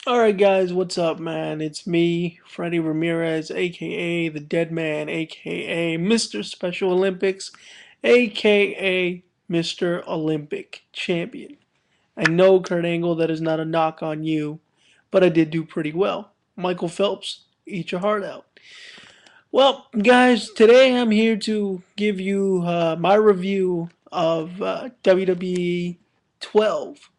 Alright guys, what's up man? It's me, Freddie Ramirez, aka The Dead Man, aka Mr. Special Olympics, aka Mr. Olympic Champion. I know, Kurt Angle, that is not a knock on you, but I did do pretty well. Michael Phelps, eat your heart out. Well, guys, today I'm here to give you my review of WWE 12.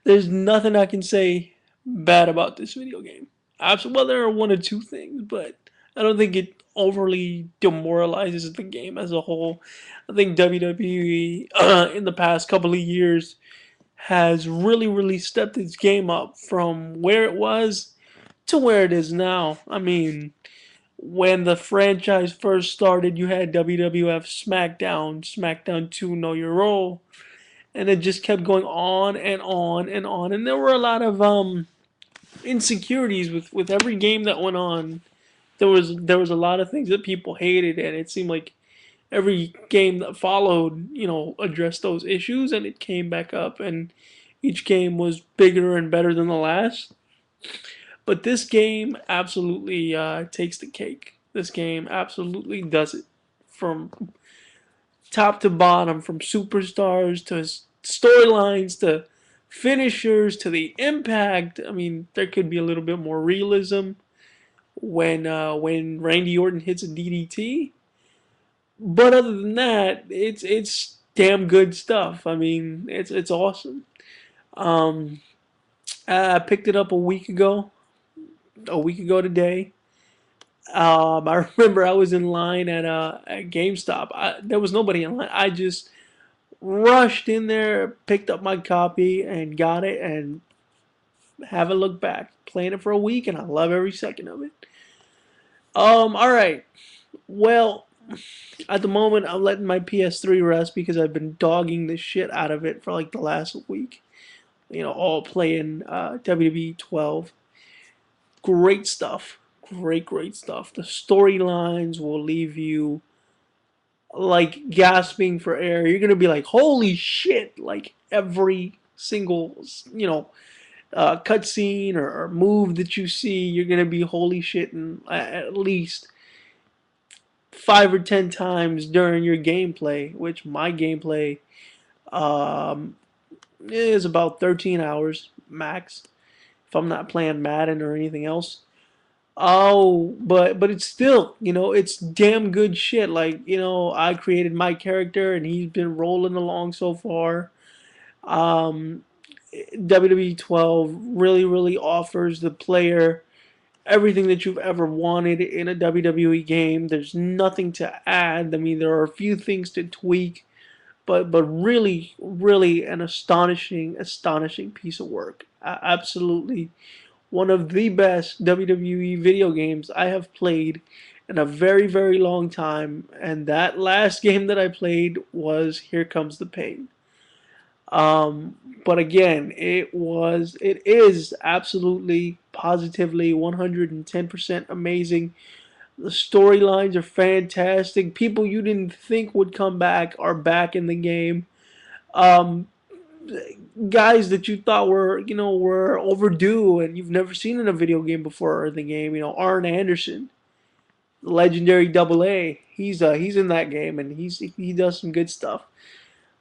There's nothing I can say bad about this video game. Absolutely, well, there are one or two things, but I don't think it overly demoralizes the game as a whole. I think WWE in the past couple of years has really stepped its game up from where it was to where it is now. I mean, when the franchise first started, you had WWF SmackDown, SmackDown 2 Know Your Role, and it just kept going on and on and on. And there were a lot of insecurities with every game that went on. There was a lot of things that people hated, and it seemed like every game that followed, addressed those issues, and it came back up, and each game was bigger and better than the last. But this game absolutely takes the cake. This game absolutely does it from top to bottom, from superstars to storylines to finishers to the impact. I mean, there could be a little bit more realism when Randy Orton hits a DDT, but other than that, it's damn good stuff. I mean, it's awesome. Um, I picked it up a week ago today. I remember I was in line at GameStop. There was nobody in line. I just rushed in there, picked up my copy, and got it, and haven't looked back. Playing it for a week, and I love every second of it. All right. Well, at the moment, I'm letting my PS3 rest because I've been dogging the shit out of it for like the last week. All playing WWE 12. Great stuff. Great stuff. The storylines will leave you like gasping for air. You're gonna be like, holy shit! Like every single, cutscene or move that you see, you're gonna be holy shit, and at least 5 or 10 times during your gameplay. Which my gameplay um, is about 13 hours max if I'm not playing Madden or anything else. Oh, but it's still, it's damn good shit. Like, I created my character and he's been rolling along so far. Um, WWE 12 really offers the player everything that you've ever wanted in a WWE game. There's nothing to add. I mean, there are a few things to tweak, but really an astonishing piece of work. Absolutely one of the best WWE video games I have played in a very long time, and that last game that I played was Here Comes the Pain. But again, it is absolutely, positively, 110% amazing. The storylines are fantastic. People you didn't think would come back are back in the game. Um, Guys that you thought were overdue and you've never seen in a video game before in the game. Arn Anderson, the legendary Double A. He's in that game and he does some good stuff.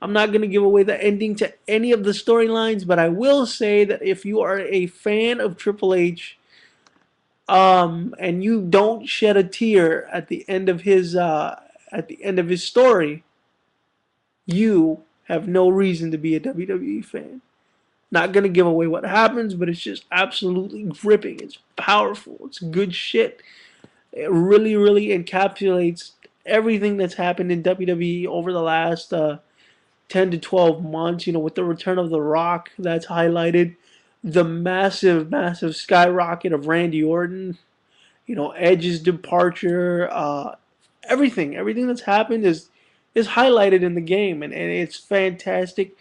I'm not going to give away the ending to any of the storylines, but I will say that if you are a fan of Triple H, and you don't shed a tear at the end of his story, you have no reason to be a WWE fan. Not gonna give away what happens, but it's just absolutely gripping. It's powerful. It's good shit. It really encapsulates everything that's happened in WWE over the last 10 to 12 months. With the return of The Rock, that's highlighted. The massive skyrocket of Randy Orton. Edge's departure. Everything that's happened is highlighted in the game, and it's fantastic.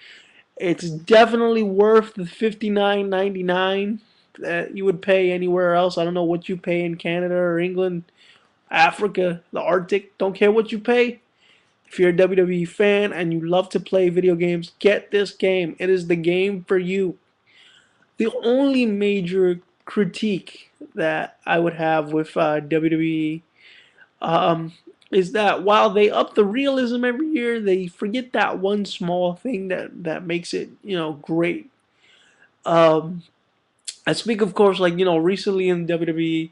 It's definitely worth the $59.99 that you would pay anywhere else. I don't know what you pay in Canada or England, Africa, the Arctic. Don't care what you pay. If you're a WWE fan and you love to play video games, get this game. It is the game for you. The only major critique that I would have with WWE um, is that while they up the realism every year, they forget that one small thing that makes it great. Um, I speak, of course, like recently in WWE,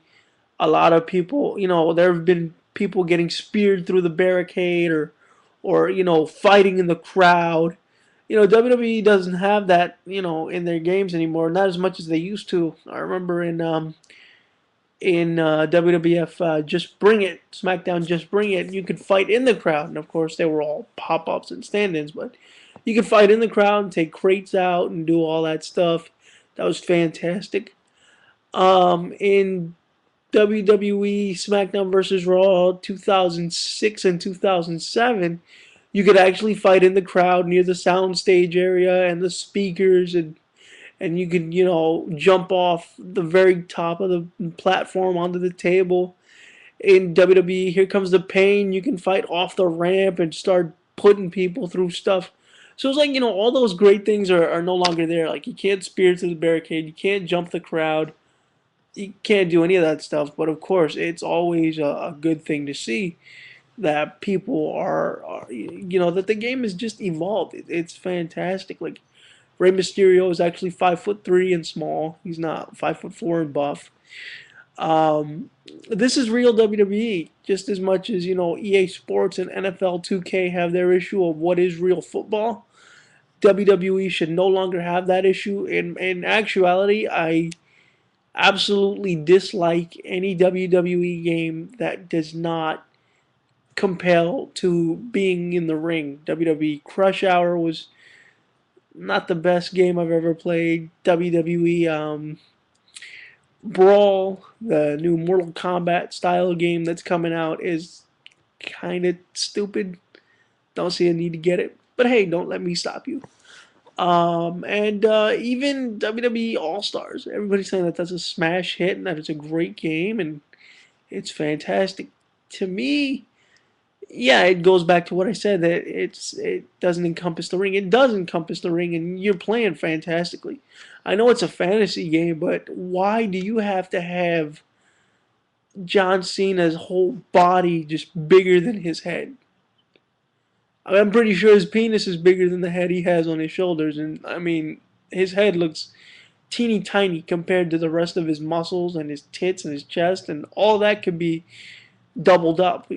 a lot of people, there have been people getting speared through the barricade or fighting in the crowd. WWE doesn't have that, in their games anymore, not as much as they used to. I remember in WWF Just Bring It, SmackDown Just Bring It, you could fight in the crowd, and of course they were all pop-ups and stand-ins, but you could fight in the crowd and take crates out and do all that stuff. That was fantastic. In WWE SmackDown vs. Raw 2006 and 2007, you could actually fight in the crowd near the soundstage area and the speakers, and you could jump off the very top of the platform onto the table. In WWE Here Comes the Pain, you can fight off the ramp and start putting people through stuff. So it's like, all those great things are no longer there. Like, you can't spear through the barricade, you can't jump the crowd, you can't do any of that stuff. But of course, it's always a good thing to see that people are that the game has just evolved. It's fantastic. Like, Rey Mysterio is actually 5'3" and small. He's not 5'4" and buff. Um, this is real WWE just as much as EA Sports and NFL 2K have their issue of what is real football. WWE should no longer have that issue. In actuality, I absolutely dislike any WWE game that does not compel to being in the ring. WWE Crush Hour was not the best game I've ever played. WWE Brawl, the new Mortal Kombat style game that's coming out, is kind of stupid. Don't see a need to get it. But hey, don't let me stop you. And even WWE All Stars, everybody's saying that that's a smash hit and that it's a great game and it's fantastic. To me, yeah, it goes back to what I said that it doesn't encompass the ring. It does encompass the ring, and you're playing fantastically. I know it's a fantasy game, but why do you have to have John Cena's whole body just bigger than his head? I mean, I'm pretty sure his penis is bigger than the head he has on his shoulders, and I mean, his head looks teeny tiny compared to the rest of his muscles and his tits and his chest, and all that could be doubled up.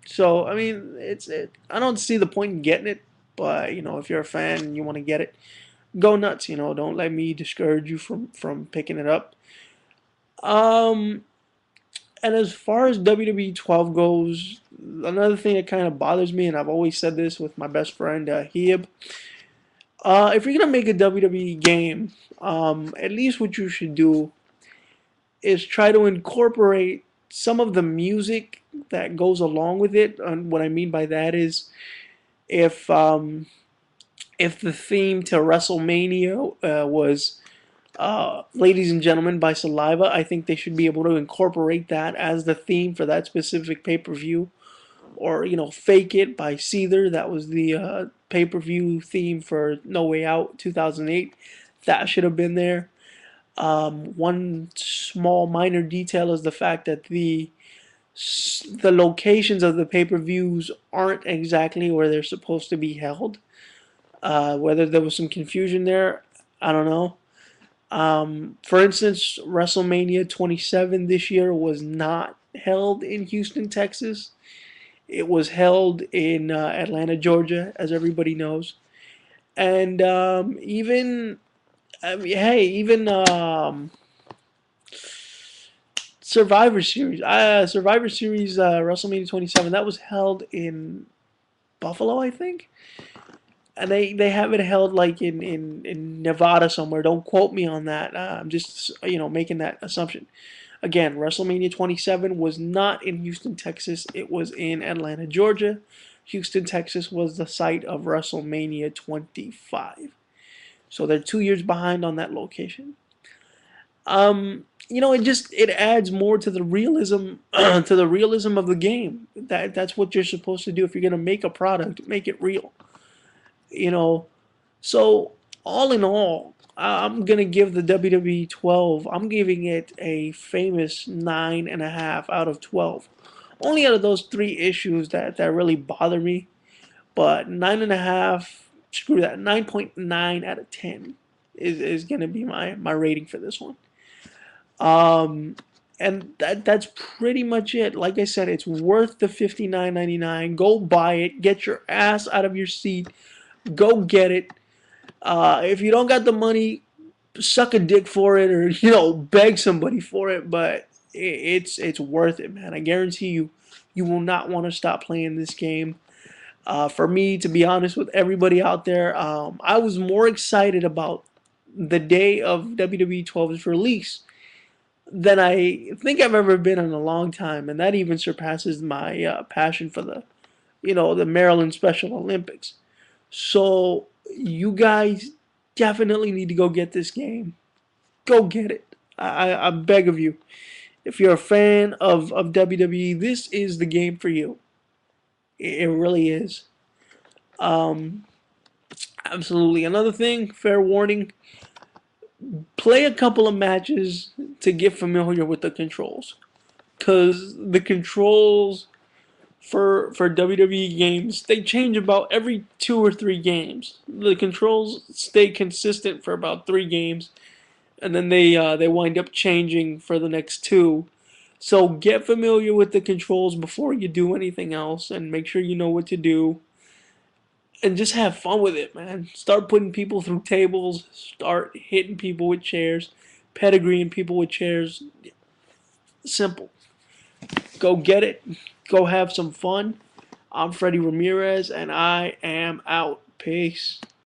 So I mean, I don't see the point in getting it, but if you're a fan and you want to get it, go nuts. Don't let me discourage you from picking it up. Um, and as far as WWE 12 goes, another thing that kind of bothers me, and I've always said this with my best friend Heeb, if you're gonna make a WWE game, at least what you should do is try to incorporate some of the music that goes along with it. And what I mean by that is if um, if the theme to WrestleMania was Ladies and Gentlemen by Saliva, I think they should be able to incorporate that as the theme for that specific pay-per-view. Or, Fake It by Seether, that was the pay-per-view theme for No Way Out 2008. That should have been there. One small minor detail is the fact that the locations of the pay-per-views aren't exactly where they're supposed to be held. Whether there was some confusion there, I don't know. For instance, WrestleMania 27 this year was not held in Houston, Texas. It was held in Atlanta, Georgia, as everybody knows. And even, I mean, hey, even Survivor Series WrestleMania 27, that was held in Buffalo, I think. And they have it held like in Nevada somewhere. Don't quote me on that. I'm just making that assumption. Again, WrestleMania 27 was not in Houston, Texas. It was in Atlanta, Georgia. Houston, Texas was the site of WrestleMania 25. So they're 2 years behind on that location. It adds more to the realism to the realism of the game. That's what you're supposed to do if you're gonna make a product, make it real. You know, so all in all, I'm gonna give the WWE 12. I'm giving it a famous 9.5 out of 12. Only out of those three issues that really bother me, but 9.5. Screw that. 9.9 out of 10 is gonna be my rating for this one. Um, and that's pretty much it. Like I said, it's worth the $59.99. Go buy it. Get your ass out of your seat. Go get it. If you don't got the money, suck a dick for it, or beg somebody for it. But it's worth it, man. I guarantee you, you will not want to stop playing this game. For me, to be honest with everybody out there, I was more excited about the day of WWE 12's release than I think I've ever been in a long time, and that even surpasses my passion for the Maryland Special Olympics. So you guys definitely need to go get this game. Go get it. I beg of you. If you're a fan of WWE, this is the game for you. It really is. Um, Absolutely. Another thing, fair warning, play a couple of matches to get familiar with the controls. Because the controls for WWE games, they change about every 2 or 3 games. The controls stay consistent for about 3 games, and then they wind up changing for the next two. So get familiar with the controls before you do anything else, and make sure you know what to do, and just have fun with it, man. Start putting people through tables, start hitting people with chairs, pedigreeing people with chairs. Simple. Go get it. Go have some fun. I'm Freddie Ramirez, and I am out. Peace.